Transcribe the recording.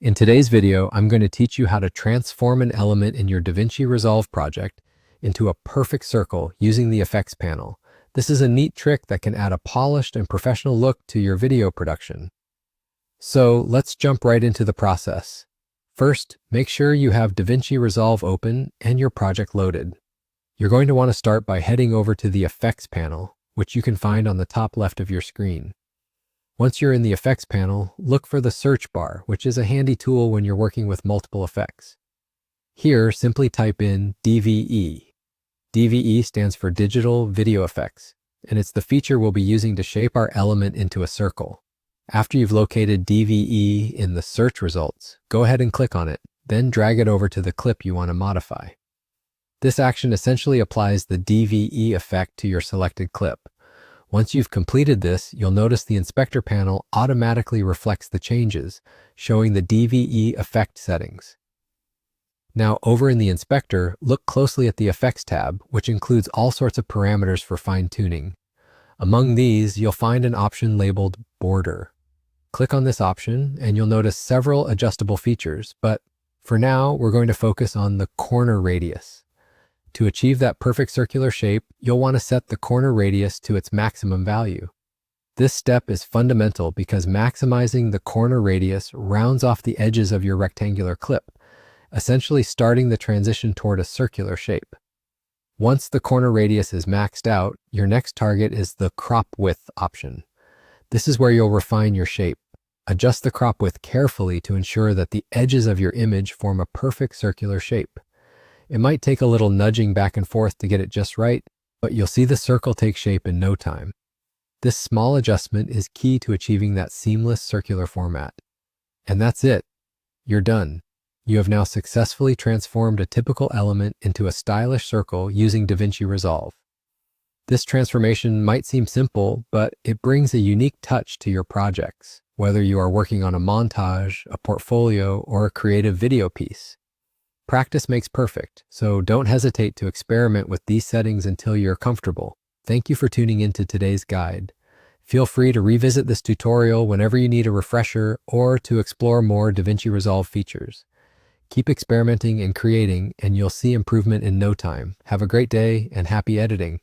In today's video, I'm going to teach you how to transform an element in your DaVinci Resolve project into a perfect circle using the effects panel. This is a neat trick that can add a polished and professional look to your video production. So let's jump right into the process. First, make sure you have DaVinci Resolve open and your project loaded. You're going to want to start by heading over to the effects panel, which you can find on the top left of your screen. Once you're in the effects panel, look for the search bar, which is a handy tool when you're working with multiple effects. Here, simply type in DVE. DVE stands for Digital Video Effects, and it's the feature we'll be using to shape our element into a circle. After you've located DVE in the search results, go ahead and click on it, then drag it over to the clip you want to modify. This action essentially applies the DVE effect to your selected clip. Once you've completed this, you'll notice the inspector panel automatically reflects the changes, showing the DVE effect settings. Now, over in the inspector, look closely at the effects tab, which includes all sorts of parameters for fine-tuning. Among these, you'll find an option labeled Border. Click on this option, and you'll notice several adjustable features, but for now, we're going to focus on the corner radius. To achieve that perfect circular shape, you'll want to set the corner radius to its maximum value. This step is fundamental because maximizing the corner radius rounds off the edges of your rectangular clip, essentially starting the transition toward a circular shape. Once the corner radius is maxed out, your next target is the crop width option. This is where you'll refine your shape. Adjust the crop width carefully to ensure that the edges of your image form a perfect circular shape. It might take a little nudging back and forth to get it just right, but you'll see the circle take shape in no time. This small adjustment is key to achieving that seamless circular format. And that's it. You're done. You have now successfully transformed a typical element into a stylish circle using DaVinci Resolve. This transformation might seem simple, but it brings a unique touch to your projects, whether you are working on a montage, a portfolio, or a creative video piece. Practice makes perfect, so don't hesitate to experiment with these settings until you're comfortable. Thank you for tuning into today's guide. Feel free to revisit this tutorial whenever you need a refresher or to explore more DaVinci Resolve features. Keep experimenting and creating, and you'll see improvement in no time. Have a great day and happy editing.